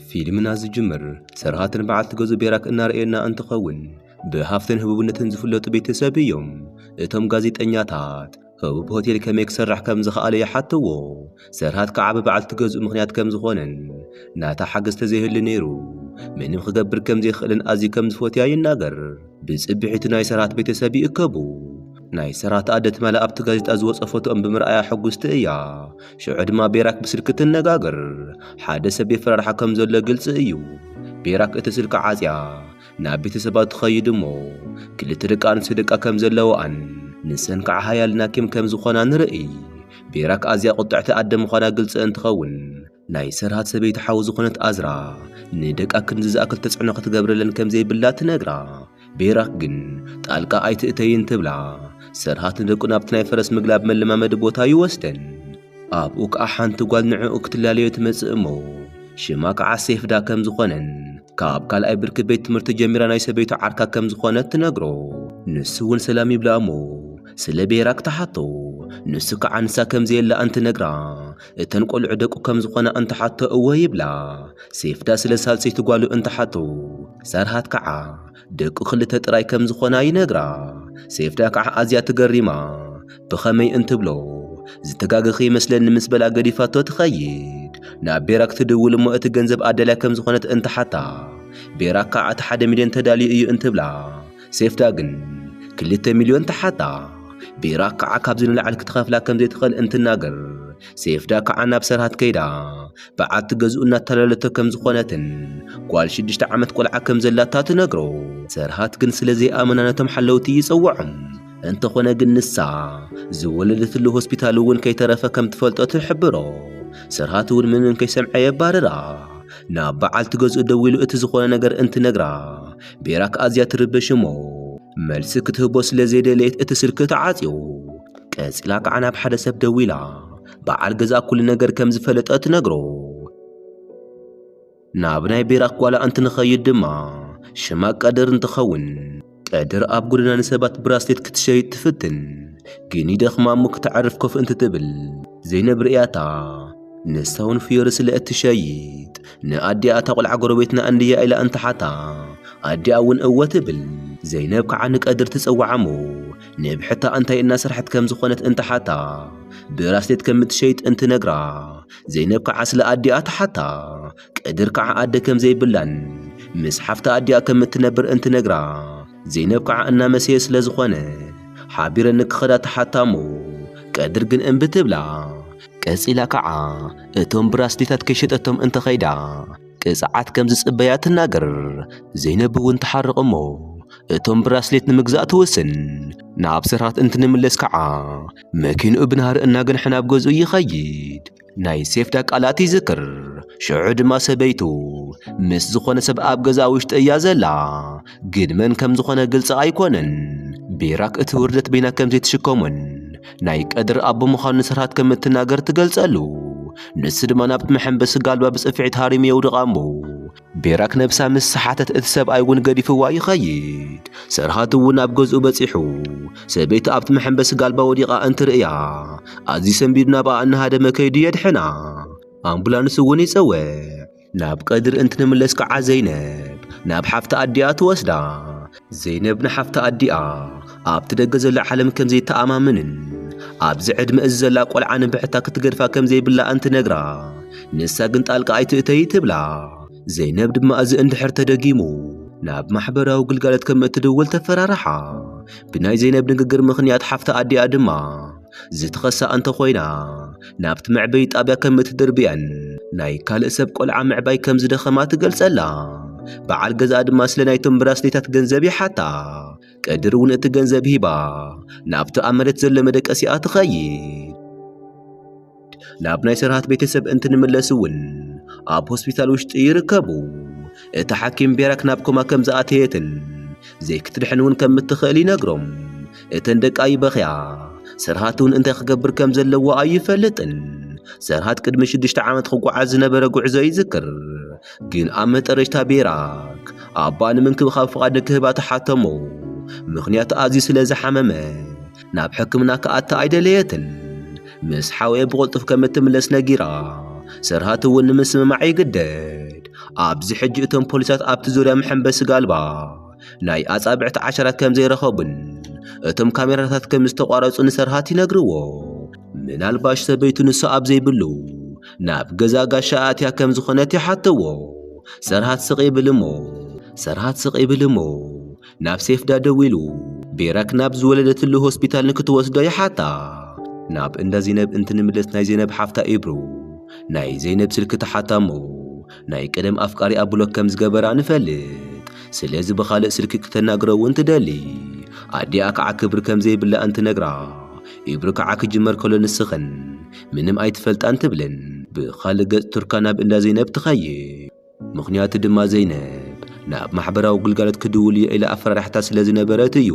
فيلمنا ዝጅምር ሰርሃትን በዓልቲ ገዙ ቤራክ እናርኤና እንትኸውን ብሃፍትን ህቡብነትን ዝፍለጡ ቤተሰብ እዮም። እቶም ጋዜጠኛታት ህቡብ ሆቴል ከመይ ክሰርሕ ከም ዝኽኣለ ይሓትዎ። ሰርሃት ከዓ ብበዓልቲ ገዙ ምኽንያት ከም ዝኾነን ናታ ሓገዝ ተዘይህሉ ነይሩ ምንም ክገብር ከም ዘይኽእልን ኣዝዩ ከም ዝፈትያ ይናገር። ብጽብሒቱ ናይ ሰርሃት ቤተሰብ ይእከቡ። ናይ ሰርሃት ኣደት መላ ኣብቲ ጋዜጣ ዝወፀ ፎቶኦም ብምርኣያ ሕጉስቲ እያ። ሽዑ ድማ ቤራክ ብስልኪ ትነጋገር። ሓደ ሰብ የፈራርሓ ከም ዘሎ ግልጽ እዩ። ቤራክ እቲ ስልኪ ዓፅያ ናብ ቤተሰባት ትኸይድ እሞ ክልተ ደቂ ኣንስትዮ ደቃ ከም ዘለወኣን ንሰን ከዓ ሃያልና ኪም ከም ዝኾና ንርኢ። ቤራክ ኣዝያ ቁጥዕቲ ኣደ ምዃና ግልጽ እንትኸውን ናይ ሰርሃት ሰበይቲ ሓዊ ዝኾነት ኣዝራ ንደቃ ክንዚ ዝኣክል ተፅዕኖ ክትገብረለን ከም ዘይብላ ትነግራ። ቤራክ ግን ጣልቃ ኣይትእተይን ትብላ። ሰርሃት ንደቁ ናብቲ ናይ ፈረስ ምግላብ መለማመዲ ቦታ ይወስደን። ኣብኡ ከዓ ሓንቲ ጓል ንዕኡ ክትላለዮ ትመጽእ እሞ ሽማ ከዓ ሴፍዳ ከም ዝኾነን ካብ ካልኣይ ብርኪ ቤት ትምህርቲ ጀሚራ ናይ ሰበይቱ ዓርካ ከም ዝኾነት ትነግሮ። ንሱ እውን ሰላም ይብላ እሞ ስለ ቤራክ ተሓቶ። ንሱ ከዓ ንሳ ከም ዘየላ እንትነግራ እተን ቆልዑ ደቁ ከም ዝኾና እንትሓቶ እወ ይብላ። ሴፍዳ ስለ ሳልሰይቲ ጓሉ እንትሓቶ ሰርሃት ከዓ ደቁ ክልተ ጥራይ ከም ዝኾና ይነግራ። ሴፍዳ ከዓ ኣዝያ ትገሪማ ብኸመይ እንትብሎ ዝተጋገኸ ይመስለኒ ምስ በላ ገዲፋቶ ትኸይድ። ናብ ቤራክ ትድውል እሞ እቲ ገንዘብ ኣደላይ ከም ዝኾነት እንትሓታ ቤራክ ከዓ እቲ 1 ሚልዮን ተዳልዩ እዩ እንትብላ ሴፍዳ ግን 2 ሚልዮን ተሓታ። ቤራክ ከዓ ካብዚ ንላዕሊ ክትኸፍላ ከም ዘይትኽእል እንትናገር ሴፍዳ ከዓ ናብ ሰርሃት ከይዳ በዓልቲ ገዝኡ እናተላለቶ ከም ዝኾነትን ጓል 6 ዓመት ቆልዓ ከም ዘላታ ትነግሮ። ሰርሃት ግን ስለዘይኣመና ነቶም ሓለውቲ ይፅውዖም። እንተኾነ ግን ንሳ ዝወለደትሉ ሆስፒታል እውን ከይተረፈ ከም ትፈልጦ ትሕብሮ። ሰርሃት እውን ምንም ከይሰምዐ የባርራ። ናብ በዓልቲ ገዝኡ ደው ኢሉ እቲ ዝኾነ ነገር እንትነግራ ቤራክ ኣዝያ ትርበሽ እሞ መልሲ ክትህቦ ስለ ዘይደለየት እቲ ስልኪ ተዓፅዩ። ቀፂላ ከዓ ናብ ሓደ ሰብ ደው ኢላ በዓል ገዛ ኩሉ ነገር ከም ዝፈለጠ ትነግሮ። ናብ ናይ ቤራክ ጓላ እንትንኸይድ ድማ ሽማ ቀደር እንትኸውን ቀደር ኣብ ጎደና ንሰባት ብራስሌት ክትሸይጥ ትፍትን። ግን ይደኽማ እሞ ክትዓርፍ ኮፍ እንትትብል ዘይነብ ርያታ ንሳውን ፍዮሪ ስለ እትሸይጥ ንኣዲኣ እታ ቆልዓ ጎረቤትና እንድያ ኢላ እንትሓታ ኣዲኣ እውን እወ ትብል። ዘይነብ ከዓ ንቀድር ትፅዋዓሞ ንብሕታ እንታይ እናሰርሐት ከም ዝኾነት እንትሓታ ብራስሌት ከም እትሸይጥ እንትነግራ ዘይነብ ከዓ ስለ ኣዲኣ ትሓታ። ቀድር ከዓ ኣደ ከም ዘይብላን ምስ ሓፍታ ኣዲኣ ከም እትነብር እንትነግራ ዘይነብ ከዓ እናመሰየ ስለ ዝኾነ ሓቢረን ክኸዳ ትሓታ እሞ ቀድር ግን እምቢ ትብላ። ቀፂላ ከዓ እቶም ብራስሌታት ከይሸጠቶም እንተኸይዳ ቅፅዓት ከም ዝፅበያ ትናገር። ዘይነብ እውን ትሓርቕ እሞ እቶም ብራስሌት ንምግዛእ ትውስን። ናብ ሰርሃት እንትንምለስ ከዓ መኪንኡ ብናሃር እናገንሐ ናብ ገዝኡ ይኸይድ። ናይ ሴፍዳ ቃላት ይዝክር። ሽዑ ድማ ሰበይቱ ምስ ዝኾነ ሰብ ኣብ ገዛ ውሽጢ እያ ዘላ። ግን መን ከም ዝኾነ ግልፂ ኣይኮነን። ቤራክ እቲ ውርደት በይና ከም ዘይትሽከሞን ናይ ቀድር ኣቦ ምዃኑ ንሰርሃት ከም እትናገር ትገልጸሉ። ንሱ ድማ ናብቲ መሐንበሲ ጋልባ ብፅፍዒት ሃሪሙ የውድቓ እሞ ቤራክ ነብሳ ምስ ሰሓተት እቲ ሰብኣይ እውን ገዲፍዋ ይኸይድ። ሰርሃት እውን ኣብ ገዝኡ በፂሑ ሰበይቲ ኣብቲ መሐንበሲ ጋልባ ወዲቓ እንትርእያ ኣዝዩ ሰንቢዱ ናብኣ እናሃደመ ከይዱ የድሕና። ኣምቡላንስ እውን ይፀውዕ። ናብ ቀድር እንትንምለስ ከዓ ዘይነብ ናብ ሓፍቲ ኣዲኣ ትወስዳ። ዘይነብ ንሓፍቲ ኣዲኣ ኣብቲ ደገ ዘላ ዓለም ከም ዘይተኣማምንን ኣብዚ ዕድመ እዚ ዘላ ቆልዓ ንብሕታ ክትገድፋ ከም ዘይብላ እንትነግራ ንሳ ግን ጣልቃ ኣይትእተይ ትብላ። ዘይነብ ድማ እዚ እንድሕር ተደጊሙ ናብ ማሕበራዊ ግልጋሎት ከም እትድውል ተፈራርሓ። ብናይ ዘይነብ ንግግር ምኽንያት ሓፍቲ ኣዲኣ ድማ ዝትኸሳ እንተኾይና ናብቲ መዕበይ ጣብያ ከም እትድርብያን ናይ ካልእ ሰብ ቆልዓ ምዕባይ ከም ዝደኸማ ትገልጸላ። በዓል ገዛ ድማ ስለ ናይቶም ብራስሌታት ገንዘብ ይሓታ። ቀድር እውን እቲ ገንዘብ ሂባ ናብቲ ኣብ መሬት ዘሎ መደቀሲኣ ትኸይድ። ናብ ናይ ሰርሃት ቤተሰብ እንትንምለስ እውን ኣብ ሆስፒታል ውሽጢ ይርከቡ። እቲ ሓኪም ቤራክ ናብ ኮማ ከም ዝኣተየትን ዘይክትድሕን እውን ከም እትኽእል ይነግሮም። እተን ደቃ ይበኽያ። ሰርሃት እውን እንታይ ክገብር ከም ዘለዎ ኣይፈልጥን። ሰርሃት ቅድሚ 6 ዓመት ክጓዓዝ ዝነበረ ጉዕዞ ይዝክር። ግን ኣብ መጠረሽታ ቤራክ ኣባ ንምንክብኻብ ፍቓድ ክህባ ተሓተሞ ምኽንያቱ ኣዝዩ ስለ ዝሓመመ ናብ ሕክምና ከኣታ ኣይደለየትን። ምስ ሓወየ ብቕልጡፍ ከም እትምለስ ነጊራ ሰርሃት እውን ንምስምማዕ ይግደድ። ኣብዚ ሕጂ እቶም ፖሊሳት ኣብቲ ዙርያ መሐንበሲ ጋልባ ናይ ኣጻብዕቲ ዓሸራት ከም ዘይረኸቡን እቶም ካሜራታት ከም ዝተቋረጹ ንሰርሃት ይነግርዎ። ምናልባሽ ሰበይቱ ንሱ ኣብ ዘይብሉ ናብ ገዛ ጋሻ ኣትያ ከም ዝኾነት ይሓትዎ። ሰርሃት ስቕ ይብል እሞ ናብ ሴፍዳ ደው ኢሉ ቤራክ ናብ ዝወለደትሉ ሆስፒታል ንክትወስዶ ይሓታ። ናብ እንዳ ዘይነብ እንትንምለስ ናይ ዘይነብ ሓፍታ ኢብሩ ናይ ዘይነብ ስልኪ ተሓታ እሞ ናይ ቀደም ኣፍቃሪ ብሎክ ከም ዝገበራ ንፈልጥ። ስለዚ ብኻልእ ስልኪ ክተናግሮ እውን ትደሊ። ኣዲኣ ከዓ ክብሪ ከም ዘይብላ እንትነግራ ኢብሩ ከዓ ክጅመር ከሎ ንስኽን ምንም ኣይትፈልጣን ትብልን። ብኻልእ ገጽ ቱርካ ናብ እንዳ ዘይነብ ትኸይድ። ምኽንያቱ ድማ ዘይነብ ናብ ማሕበራዊ ግልጋሎት ክድውል እየ ኢላ ኣፈራርሕታ ስለ ዝነበረት እዩ።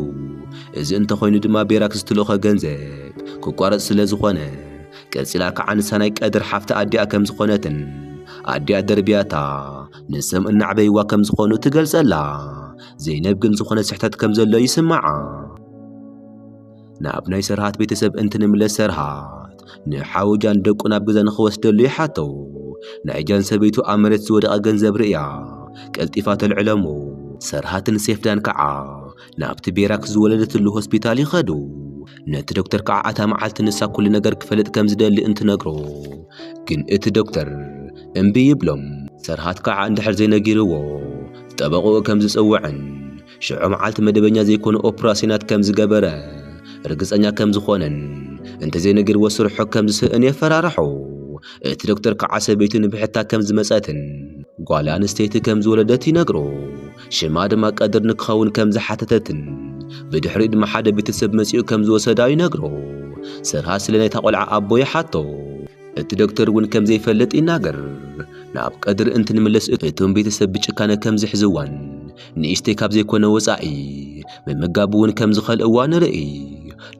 እዚ እንተኾይኑ ድማ ቤራክ ዝተልእኸ ገንዘብ ክቋረጽ ስለ ዝኾነ ቀፂላ ከዓ ንሳ ናይ ቀድር ሓፍቲ ኣዲኣ ከም ዝኾነትን ኣዲኣ ደርብያታ ንሰም እናዕበይዋ ከም ዝኾኑ ትገልጸላ። ዘይነብ ግን ዝኾነ ስሕተት ከም ዘሎ ይስማዓ። ናብ ናይ ሰርሃት ቤተሰብ እንትንምለስ ሰርሃት ንሓውጃን ደቁ ናብ ገዛ ንኽወስደሉ ይሓተው። ናይ ጃን ሰበይቱ ኣብ መሬት ዝወደቐ ገንዘብ ርእያ ቀልጢፋ ተልዕለሞ። ሰርሃትን ሴፍዳን ከዓ ናብቲ ቤራክ ዝወለደትሉ ሆስፒታል ይኸዱ። ነቲ ዶክተር ከዓ ኣታ መዓልቲ ንሳ ኩሉ ነገር ክፈልጥ ከም ዝደሊ እንትነግሮ ግን እቲ ዶክተር እምቢ ይብሎም። ሰርሃት ከዓ እንድሕር ዘይነጊርዎ ጠበቑኡ ከም ዝጽውዕን ሽዑ መዓልቲ መደበኛ ዘይኮኑ ኦፕራሲናት ከም ዝገበረ ርግጸኛ ከም ዝኾነን እንተዘይነጊርዎ ስርሑ ከም ዝስእን የፈራርሑ። እቲ ዶክተር ከዓ ሰበይቱ ንብሕታ ከም ዝመጸትን ጓል ኣንስተይቲ ከም ዝወለደት ይነግሮ። ሽማ ድማ ቀድር ንክኸውን ከም ዝሓተተትን ብድሕሪኡ ድማ ሓደ ቤተሰብ መጺኡ ከም ዝወሰዳ ይነግሮ። ሰርሃት ስለ ናይታ ቆልዓ ኣቦ ይሓቶ። እቲ ዶክተር እውን ከም ዘይፈልጥ ይናገር። ናብ ቀድር እንትንምለስ እቶም ቤተሰብ ብጭካነ ከም ዝሕዝዋን ንእሽተይ ካብ ዘይኮነ ወጻኢ ምምጋብ እውን ከም ዝኸልእዋ ንርኢ።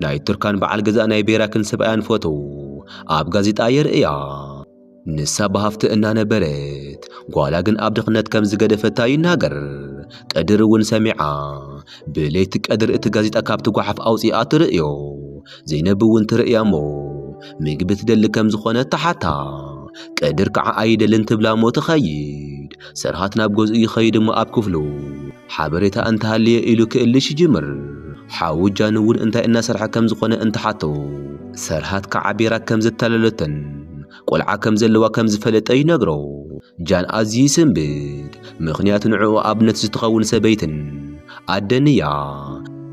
ናይ ቱርካን በዓል ገዛ ናይ ቤራክን ሰብኣያን ፎቶ ኣብ ጋዜጣ የርእያ። ንሳ ብሃፍቲ እናነበረት ጓላ ግን ኣብ ድኽነት ከም ዝገደፈታ ይናገር። ቀድር እውን ሰሚዓ ብለይቲ ቀድር እቲ ጋዜጣ ካብቲ ጓሓፍ ኣውፂኣ ትርእዮ። ዘይነብ እውን ትርእያ እሞ ምግቢ ትደሊ ከም ዝኾነት ተሓታ። ቀድር ከዓ ኣይደልን ትብላ እሞ ትኸይድ። ሰርሃት ናብ ገዝኡ ይኸይድ እሞ ኣብ ክፍሉ ሓበሬታ እንተሃልየ ኢሉ ክእልሽ ይጅምር። ሓውጃን እውን እንታይ እናሰርሐ ከም ዝኾነ እንትሓቶ ሰርሃት ከዓ ቤራክ ከም ዘተላለተን ቆልዓ ከም ዘለዋ ከም ዝፈለጠ ይነግሮ። ጃን ኣዝዩ ይስንብድ። ምኽንያቱ ንዕኡ ኣብነት ዝትኸውን ሰበይትን ኣደንያ።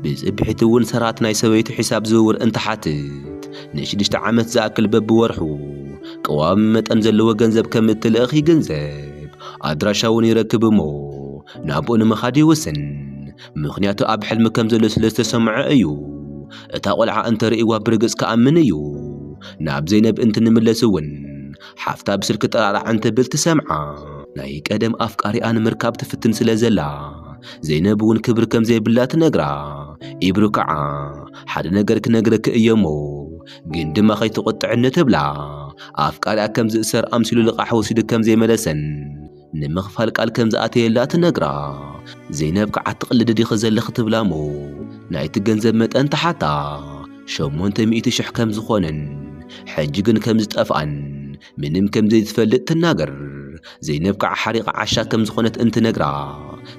ብጽቢሒት እውን ሰርሃት ናይ ሰበይቱ ሒሳብ ዝውውር እንትሓትት ን6 ዓመት ዝኣክል በብወርሑ ቅዋሚ መጠን ዘለዎ ገንዘብ ከም እትልእኽ ይግንዘብ። ኣድራሻ እውን ይረክብ እሞ ናብኡ ንምኻድ ይውስን። ምኽንያቱ ኣብ ሕልሚ ከም ዘሎ ስለ ዝተሰምዐ እዩ። እታ ቆልዓ እንተርእይዋ ብርግጽ ከኣምን እዩ። ናብ ዘይነብ እንትንምለስ እውን ሓፍታ ብስልኪ ጥራራዕ እንትብል ትሰምዓ። ናይ ቀደም ኣፍቃሪኣ ንምርካብ ትፍትን ስለ ዘላ ዘይነብ እውን ክብሪ ከም ዘይብላ ትነግራ። ኢብሩ ከዓ ሓደ ነገር ክነግረክ እየ እሞ ግን ድማ ከይትቆጥዕኒ ትብላ። ኣፍቃሪኣ ከም ዝእሰር ኣምሲሉ ልቓሕ ወሲዱ ከም ዘይመለሰን ንምኽፋል ቃል ከም ዝኣተየላ ትነግራ። ዘይነብ ከዓ ትቕልዲ ዲኺ ዘለኽ ትብላ እሞ ናይቲ ገንዘብ መጠን ተሓታ 800,000 ከም ዝኾነን ሕጂ ግን ከም ዝጠፍኣን ምንም ከም ዘይትፈልጥ ትናገር። ዘይነብ ከዓ ሓሪቓ ዓሻ ከም ዝኾነት እንትነግራ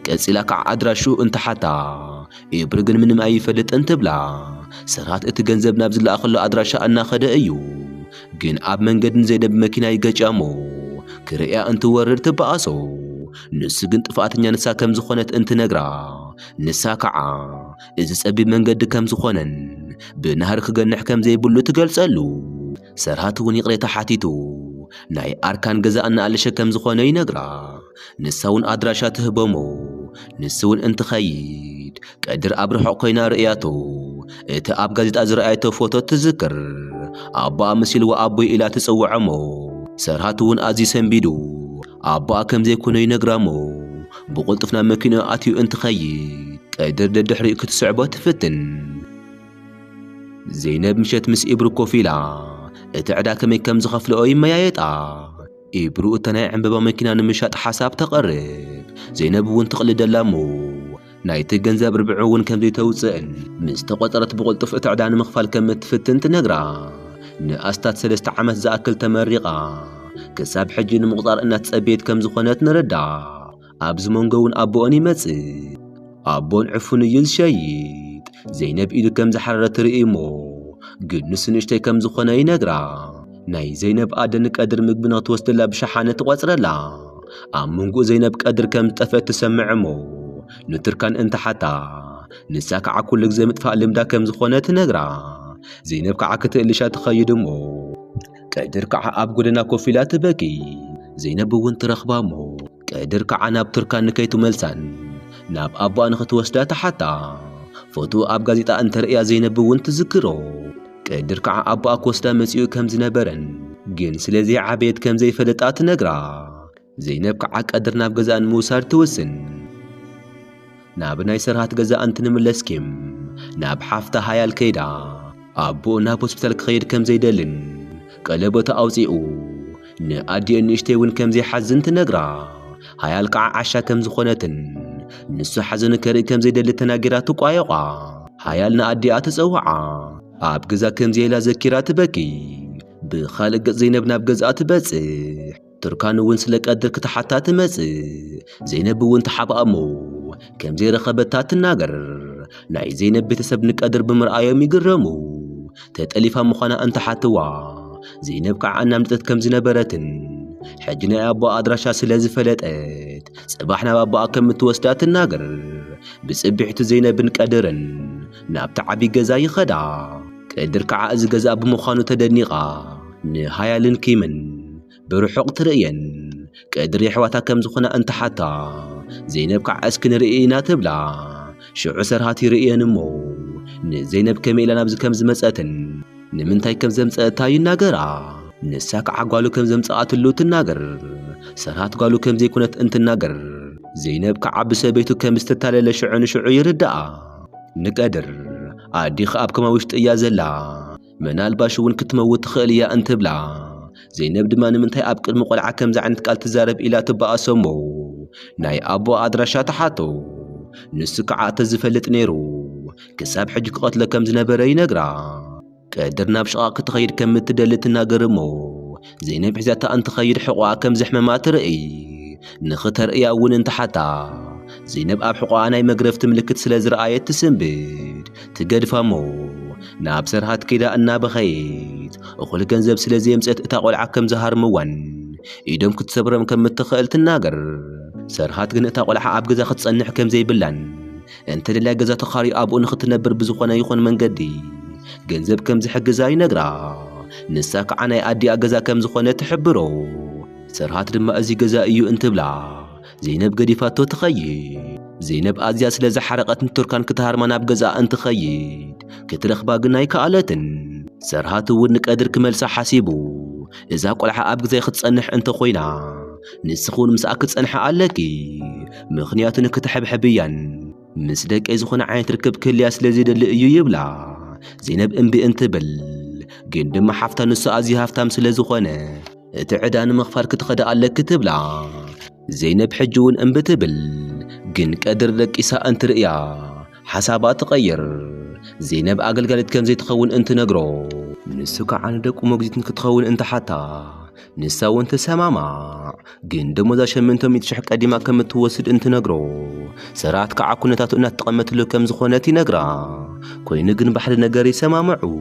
ቀፂላ ከዓ ኣድራሹ እንትሓታ ኢብሪ ግን ምንም ኣይፈልጥን ትብላ። ሰርሃት እቲ ገንዘብ ናብ ዝለኣኸሎ ኣድራሻ እናኸደ እዩ። ግን ኣብ መንገድን ዘይነብ መኪና ይገጭያ እሞ ክርእያ እንትወርድ ትበኣሶ። ንሱ ግን ጥፋተኛ ንሳ ከም ዝኾነት እንትነግራ ንሳ ከዓ እዚ ጸቢብ መንገዲ ከም ዝኾነን ብናህሪ ክገንሕ ከም ዘይብሉ ትገልጸሉ። ሰርሃት እውን ይቕሬታ ሓቲቱ ናይ ኣርካን ገዛ እናኣለሸ ከም ዝኾነ ይነግራ። ንሳ እውን ኣድራሻ ትህቦሞ። ንሱ እውን እንትኸይድ ቀድር ኣብ ርሑቕ ኮይና ርእያቶ እቲ ኣብ ጋዜጣ ዝረኣየቶ ፎቶ ትዝክር። ኣቦኣ መሲልዋ ኣቦይ ኢላ ትጽውዖ እሞ ሰርሃት እውን ኣዝዩ ሰንቢዱ ኣቦኣ ከም ዘይኮነ ይነግራ እሞ ብቕልጡፍ ናብ መኪንኡ ኣትዩ እንትኸይድ ቀድር ደድሕሪኡ ክትስዕቦ ትፍትን። ዘይነብ ምሸት ምስ ኢብሩ ኮፍ ኢላ እቲ ዕዳ ከመይ ከም ዝኸፍልኦ ይመያየጣ። ኢብሩ እታ ናይ ዕንበባ መኪና ንምሻጥ ሓሳብ ተቐርብ። ዘይነብ እውን ትቕልደላ እሞ ናይቲ ገንዘብ ርብዑ እውን ከም ዘይተውፅእን ምስ ተቖጠረት ብቕልጡፍ እቲ ዕዳ ንምኽፋል ከም እትፍትን ትነግራ። ንኣስታት 3 ዓመት ዝኣክል ተመሪቓ كساب حجين مقدار إنها تثبيت كم زخونات نردع أبز منقون أبواني متسي أبون عفوني الشيد زينب إيدو كم زحررت رئيمو قد نسنشتي كم زخونا ينقرا ناي زينب آدنك قدر مقبنا توستلا بشحانة واسرلا أمونقو زينب قدر كم تفت تسمعمو نتركان انت حتى نساك عكولك زي متفاق لمدا كم زخونا تنقرا زينب كعكت اللي شات خيدمو قدر كع أب قدنا كوفيلا تبكي زينب وانت رخبامو قدر كعنا بتركان نكيتو ملسان ناب أبو أنخت وسدات حتى فوتو أب غازيتا أنت رئيا زينب وانت ذكرو قدر كع أبو أكوستا مسيو كم زنبرن جين سلازي عبيد كم زي فلتات نقرا زينب كعك قدر ناب غزان موسار توسن ناب نايسر هات غزا أنت نملسكم ناب حافتا هايال كيدا أبو ناب وسبتالك خير كم زي دلن قلبوتا أوزيئو نأدي أنشتيون كم زي حزن تنقرا هايال كع عشا كم زخونتن نسو حزن كري كم زي دل تناقراتو قايقا هايال نأدي أتزوعا أب غزا كم زي لا ذكرات بكي بخالق زينب ناب غزا تبصح تركانو ون سلك قدر كتحتا تمصح زينب ون تحب أمو كم زي رخبتات تناقر ناي زينب بيتسب نقدر بمرآيهم يقرمو تتأليفها مخانا أنت حتوا زينب كعنا متت كم زنبرتن حجنا أبو أدراشا سلازي فلتقت صباحنا بابا كم متوسدات الناقر بصبحتو زينب نقدرن ناب تعبي غزا يخدع قدر كع از غزا بمخانو تدنيقا نهايا لنكيمن بروحق ترئين قدر يحواتا كم زخنا أنت حتى زينب كع اسكن رئينا تبلا شعو سرهاتي رئين مو زينب كميلا نابز كم زمسأتن نمنتاي كم زمسأتا يناقرا نساك عقالو كم زمسأت اللو تناقر سرهات قالو كم زي كنت انت ناقر زينب كعب سبيتو كم استتالي لشعو شعو يردعا نقدر عادي خاب كما وشت إيازلا منال باشون كتموت خاليا أنت بلا زينب دمان منتاي أبقر مقلعا كم زعنت قال تزارب إلا تبقى سمو ناي أبو أدراشات حاتو نسك عاتز فلت نيرو كساب حجك قتل كم زنبري نقرا قدرنا بشقاق تغير كم تدلت ناقرمو زينب حزاتا أنت خير حقوع كم زحمة ما ترئي نختر إيا ون انت حتى زينب أب حقوع ناي مقرفت ملكت سلازر آية تسنبد تقدفامو ناب سرهات كدا أنا بخيت أخل كنزب سلازي مسأت اتاقول عكم زهار موان إيدوم كنت سبرم كم متخيل تناقر سرهات كن اتاقول عاب قزا خد تصنح كم زي بلان انت للا قزا تخاري أبو نخت نبر بزخونا يخون من قدي جنزب كم زي حق زاي نقرا نساك عنا أدي أجزا كم زخونة تحبرو سرهات لما أزي جزائيو انت بلا زينب قديفاتو تخيد زينب أزيا سلازا حرقت تركان كتهار مناب جزا انت خيد كترخ باقناي كالتن سرهاتو ودنك قدر كملسا حاسيبو إذا قلعا أبق زي خد تصنح انت خوينا نسخون مساك تصنح عليكي مخنياتنا كتحب حبيا مسدك أي زخون عين تركب كل ياس لزيد اللي إيو يبلا زينب انبي انت بل قندم حافتا نسو أزي هافتا مسل زخونة تعدان مغفار كتخدا عليك تبلا زينب حجون انبتبل قن قدر لك إساء انت رئيا حسابات تغير زينب أقل قالت كم زي تخون انت نقرو نسوك عندك ومقزيت كتخون انت حتى نساو انت سماما قندم ذا شمنتم يتشحك قديما كم توسد انت نقرو سرعت كعكونتاتو انها تقمت له كم زخونتي نقرا كوي نقن بحر نقري سمامعو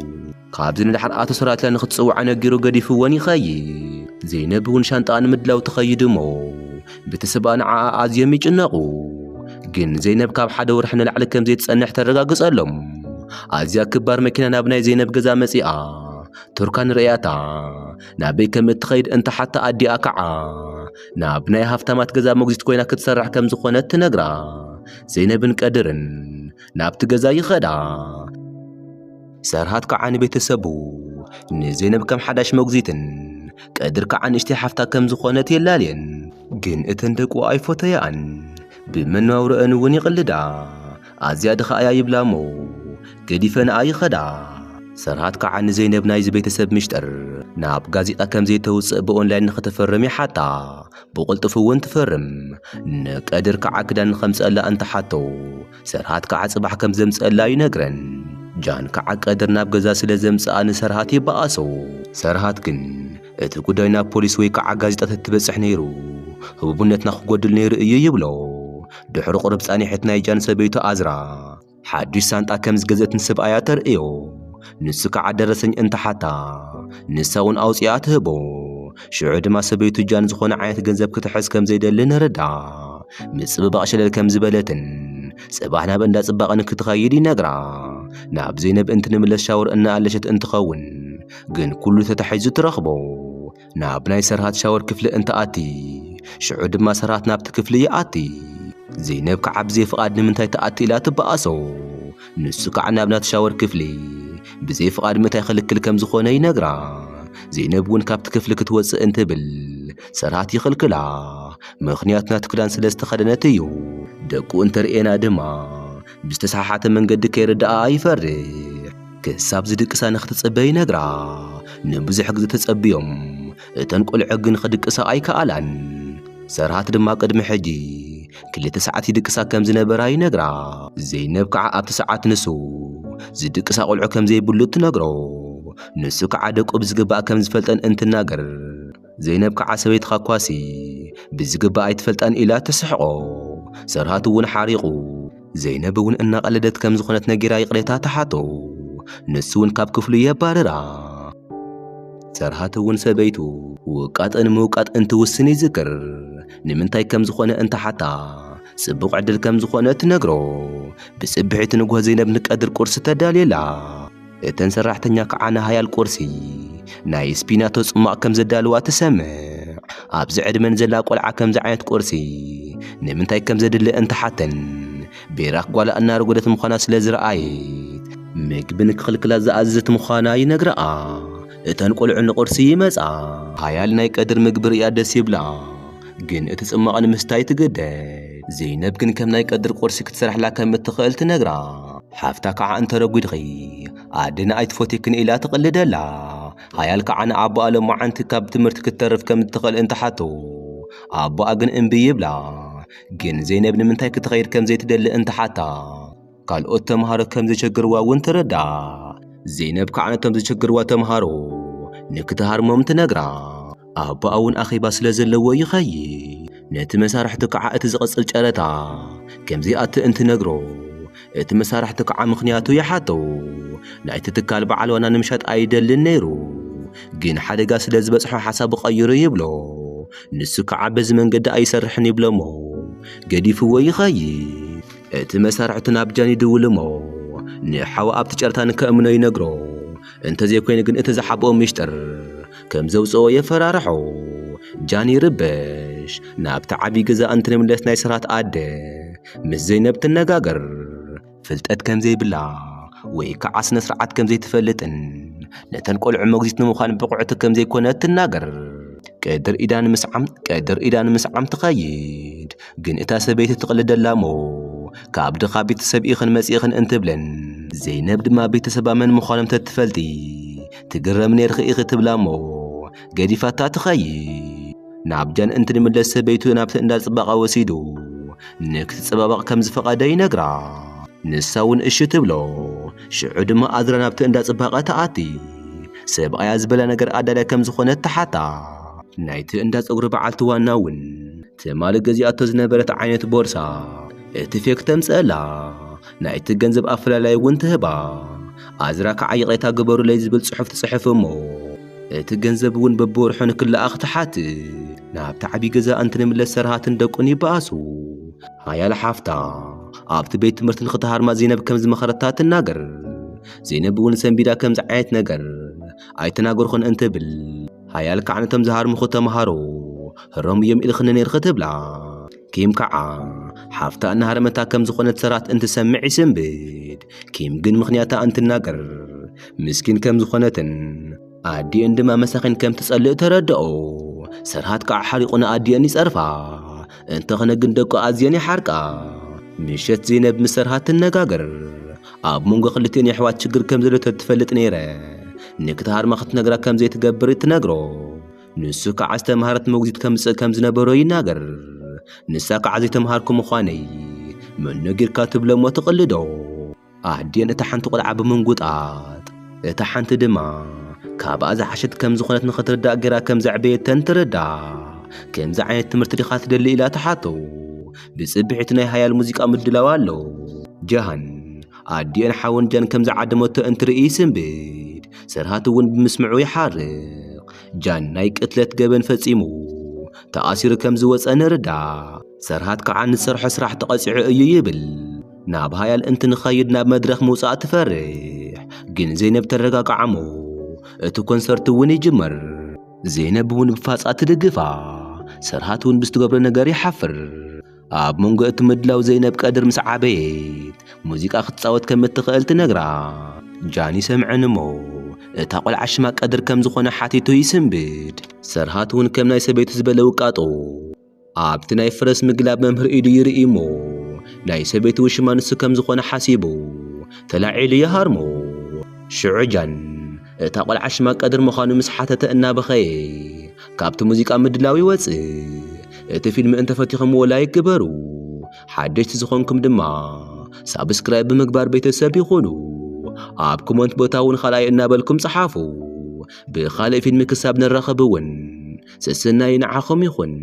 قابزن الحرقات سرعت لان ختصو عنقيرو قديفواني خاي زينب ونشانطان مدلاو تخيدمو بتسبان عازيم يجنقو جن زينب كاب حدا ورحنا لعلى كم زي تصنح ترقاقص ألم أزيا كبار مكينا نابناي زينب قزا مسيئة تركان رياتا نابي كم تخيد انت حتى أدي أكعا نابناي هافتامات قزا مقزيت كوينا كتسرح كم زخونات تنقرا زينب نقدرن نابت قزا يخدا سارهات كعاني بيتسبو زينب كم حداش مقزيتن قدر كعان اشتي حفتا كم زخونات يلالين جن اتندق وآيفوتيان بمن ورأن ونيقلدا أزياد خايا يبلامو قديفن آي خدا سرهات كعان زينب نايز بيتسب مشتر ناب غازيطا كم زي توصق بأونلاين نختفرمي حتى بقلطفون تفرم نقدر كعكدان خمس ألا أنت حتو سرهات كعا صباح كم زمس ألا ينقرن جان كعا قدر ناب غزا سلا زمس آن سرهات يبقاسو سرهات كن እቲ ጉዳይና ፖሊስ ወይ ከዓ ጋዜጣታት ትበጽሕ ነይሩ ህቡብነትና ክጎድል ነይሩ እዩ ይብሎ ድሕሪ ቁርብ ጻኒሕት ናይ ጃን ሰበይቱ ኣዝራ ሓዱሽ ሳንጣ ከም ዝገዘትን ሰብኣያ ተርእዮ ንሱ ከዓ ደረሰኝ እንተሓታ ንሳ እውን ኣውፂኣ ትህቦ ሽዑ ድማ ሰበይቱ ጃን ዝኾነ ዓይነት ገንዘብ ክትሕዝ ከም ዘይደሊ ነረዳ ምጽብባቕ ሸለል ከም ዝበለትን ጽባሕ ናብ እንዳ ጽባቐ ንክትኸይድ ይነግራ ናብ ዘይነብ እንትንምለስ ሻወር እናኣለሸት እንትኸውን ግን ኩሉ ተታሒዙ ትረኽቦ ናብ ናይ ሰርሃት ሻወር ክፍሊ እንተኣቲ ሽዑ ድማ ሰርሃት ናብቲ ክፍሊ ይኣቲ ዘይነብ ከዓ ብዘይ ፍቓድ ንምንታይ ተኣቲ ኢላ ትበኣሶ ንሱ ከዓ ናብ ናት ሻወር ክፍሊ ብዘይ ፍቓድ ምንታይ ክልክል ከም ዝኾነ ይነግራ ዘይነብ እውን ካብቲ ክፍሊ ክትወፅእ እንትብል ሰርሃት ይኽልክላ ምኽንያት ናት ክዳን ስለ ዝተኸደነት እዩ ደቁ እንተርእየና ድማ ብዝተሳሓሓተ መንገዲ ከይርዳኣ ኣይፈርሕ ክሳብ ዝድቅሳ ንኽትጽበይ ይነግራ ንብዙሕ ግዜ ተጸቢዮም እተን ቈልዑ ግን ክድቅሳ ኣይከኣላን ሰርሃት ድማ ቅድሚ ሕጂ 2 ሰዓት ይድቅሳ ከም ዝነበራ ይነግራ ዘይነብ ከዓ ኣብቲ ሰዓት ንሱ ዝድቅሳ ቈልዑ ከም ዘይብሉ ትነግሮ ንሱ ከዓ ደቁ ብዝግባእ ከም ዝፈልጠን እንትናገር ዘይነብ ከዓ ሰበይትኻ ኳሲ ብዝግባእ ኣይትፈልጣን ኢላ ተስሕቆ ሰርሃት እውን ሓሪቑ ዘይነብ እውን እናቐለደት ከም ዝኾነት ነጊራ ይቕሬታ ተሓቶ ንሱ እውን ካብ ክፍሉ የባረራ ሰርሃት እውን ሰበይቱ ውቃጥን ምውቃጥ እንትውስን ይዝክር ንምንታይ ከም ዝኾነ እንተሓታ ጽቡቕ ዕድል ከም ዝኾነ ትነግሮ ብጽብሒት ንጉህ ዘይነብ ንቀድር ቁርሲ ተዳልየላ እተን ሰራሕተኛ ከዓ ንሃያል ቁርሲ ናይ ስፒናቶ ጽማቕ ከም ዘዳልዋ ትሰምዕ ኣብዚ ዕድመን ዘላ ቈልዓ ከምዚ ዓይነት ቁርሲ ንምንታይ ከም ዘድሊ እንተሓተን ቤራኽ ጓላ እናርጉደት ምዃና ስለ ዝረኣየት ምግቢ ንክኽልክላ ዝኣዘዘት ምዃና ይነግረኣ እተን ቈልዑ ንቁርሲ ይመጻ ሃያል ናይ ቀድር ምግቢ ርያ ደስ ይብላ ግን እቲ ጽማቕ ንምስታይ ትግደድ ዘይነብ ግን ከም ናይ ቀድር ቁርሲ ክትሰርሕላ ከም እትኽእል ትነግራ ሓፍታ ከዓ እንተረጒድኺ ኣድና ኣይትፎቴክን ኢላ ትቕልደላ ሃያል ከዓ ንኣቦኣ ሎማዓንቲ ካብ ትምህርቲ ክትተርፍ ከም እትኽእል እንተሓቶ ኣቦኣ ግን እምቢ ይብላ ግን ዘይነብ ንምንታይ ክትኸይድ ከም ዘይትደሊ እንተሓታ ካልኦት ተምሃሮ ከም ዝቸግርዋ እውን ትረዳ ዘይነብ ከዓ ነቶም ዝቸግርዋ ተምሃሮ ንክትሃርሞም ትነግራ ኣቦኣ እውን ኣኼባ ስለ ዘለዎ ይኸይድ ነቲ መሳርሕቲ ከዓ እቲ ዝቕጽል ጨረታ ከምዘይኣቲ እንትነግሮ እቲ መሳርሕቲ ከዓ ምኽንያቱ ይሓቶ ናይቲ ትካል በዓል ዋና ንምሻጥ ኣይደልን ነይሩ ግን ሓደጋ ስለ ዝበጽሖ ሓሳቡ ቀይሩ ይብሎ ንሱ ከዓ በዚ መንገዲ ኣይሰርሕን ይብሎሞ ገዲፍዎ ይኸይድ እቲ መሳርሕቲ ናብ ጃን ይድውል እሞ ንሓዊ ኣብቲ ጨረታ ንከእምኖ ይነግሮ እንተዘይኮይኑ ግን እቲ ዝሓብኦ ሚሽጥር ከም ዘውፅኦ የፈራርሖ ጃን ይርበሽ ናብቲ ዓብዪ ገዛ እንትንምለስ ናይ ሰርሃት ኣደ ምስ ዘይነብ ትነጋገር ፍልጠት ከም ዘይብላ ወይ ከዓ ስነ ስርዓት ከም ዘይትፈልጥን ነተን ቈልዑ ሞግዚት ንምዃን ብቑዕቲ ከም ዘይኮነት ትናገር ቀድር ኢዳን ምስዓም ትኸይድ ግን እታ ሰበይቲ ትቕልደላ እሞ ካብ ድኻ ቤተሰብ ኢኽን መጺእኽን እንትብለን ዘይነብ ድማ ቤተሰባ መን ምዃኖም ተትፈልጢ ትግረም ነርኺ ኢኺ ትብላ እሞ ገዲፋታ ትኸይድ ናብ ጃን እንትንምለስ ሰበይቱ ናብቲ እንዳ ጽባቐ ወሲዱ ንክትጽባበቕ ከም ዝፈቐደ ይነግራ ንሳ እውን እሺ ትብሎ ሽዑ ድማ ኣዝራ ናብቲ እንዳ ጽባቐ ተኣቲ ሰብኣያ ዝበላ ነገር ኣዳልያ ከም ዝኾነት ተሓታ ናይቲ እንዳ ጸጉሪ በዓልቲ ዋና እውን ትማሊ ገዚኣቶ ዝነበረት ዓይነት ቦርሳ እቲ ፌክ ተምጽአላ ናይቲ ገንዘብ ኣፈላላይ እውን ትህባ ኣዝራ ከዓ ይቕሬታ ግበሩለይ ዝብል ጽሑፍ ትጽሕፍ እሞ እቲ ገንዘብ እውን በብወርሑ ንክለኣኽ ትሓትት ናብቲ ዓብዪ ገዛ እንትንምለስ ሰርሃትን ደቁን ይበኣሱ ሃያል ሓፍታ ኣብቲ ቤት ትምህርቲ ንኽትሃርማ ዘይነብ ከም ዝመኸረታ ትናገር ዘይነብ እውን ሰንቢዳ ከምዚ ዓይነት ነገር ኣይተናገርኹን እንትብል ሃያል ከዓ ነቶም ዝሃርምኹ ተምሃሮ ህሮም እዮም ኢልኽኒ ነርኺ ትብላ ኪም ከዓ ሓፍታ እናሃረመታ ከም ዝኾነት ሰርሃት እንትሰምዕ ይስንብድ ኪም ግን ምኽንያታ እንትናገር ምስኪን ከም ዝኾነትን ኣዲአን ድማ መሳኺን ከም ትጸልእ ተረድኦ ሰርሃት ከዓ ሓሪቑ ንኣዲአን ይጸርፋ እንተኾነ ግን ደቁ ኣዝየን ይሓርቃ ምሸት ዘይነብ ምስ ሰርሃት ትነጋገር ኣብ መንጎ ክልቲአን የሕዋት ችግር ከም ዘሎ ተትፈልጥ ነይረ ንክትሃርማ ክትነግራ ከም ዘይትገብር ትነግሮ ንሱ ከዓ ዝተምሃረት ሞግዚት ከምጽእ ከም ዝነበሮ ይናገር ንሳ ከዓ ዘይተምሃርኩ ምዃነይ መኖ ጌርካ ትብለሞ ትቕልዶ ኣዲአን እታ ሓንቲ ቈልዓ ብምንጉጣት እታ ሓንቲ ድማ ካብኣ ዝሓሸት ከም ዝኾነት ንኽትርዳእ ጌራ ከም ዘዕበየተን ትርዳእ ከምዚ ዓይነት ትምህርቲ ዲኻ ትደሊ ኢላ ተሓቶ ብጽብሒት ናይ ሃያል ሙዚቃ ምድላው ኣሎ ጃሃን ኣዲአን ሓወንጃን ከም ዝዓደመቶ እንትርኢ ስንብድ ሰርሃት እውን ብምስምዑ ይሓርቕ ጃን ናይ ቅትለት ገበን ፈጺሙ ተኣሲሩ ከም ዝወፀ ንርዳእ ሰርሃት ከዓ ንሰርሖ ስራሕ ተቐፂዑ እዩ ይብል ናብ ሃያል እንትንኸይድ ናብ መድረኽ ምውፃእ ትፈርሕ ግን ዘይነብ ተረጋግዓሞ እቲ ኮንሰርት እውን ይጅመር ዘይነብ እውን ብፋፃ ትድግፋ ሰርሃት እውን ብዝትገብሮ ነገር ይሓፍር ኣብ መንጎ እቲ ምድላው ዘይነብ ቀድር ምስ ዓበየት ሙዚቃ ክትፃወት ከም እትኽእል ትነግራ ጃን ይሰምዐን እሞ እታ ቆልዓ ሽማ ቀድር ከም ዝኾነ ሓቲቱ ይስንብድ ሰርሃት እውን ከም ናይ ሰበይቲ ዝበለ ውቃጦ ኣብቲ ናይ ፈረስ ምግላብ መምህር ኢዱ ይርኢ እሞ ናይ ሰበይቲ ውሽማ ንሱ ከም ዝኾነ ሓሲቡ ተላዒሉ ይሃርሞ ሽዑ ጃን እታ ቆልዓ ሽማ ቀድር ምዃኑ ምስ ሓተተ እናበኸየ ካብቲ ሙዚቃ ምድላው ይወፅእ እቲ ፊልም እንተፈቲኹም ወላይ ይግበሩ ሓደሽቲ ዝኾንኩም ድማ ሳብስክራይብ ብምግባር ቤተሰብ ይኹኑ ኣብ ኮመንት ቦታ እውን ኻልኣይ እናበልኩም ጽሓፉ ብኻልእ ፊልም ክሳብ ንራኸብ እውን ስስናይ ንዓኹም ይኹን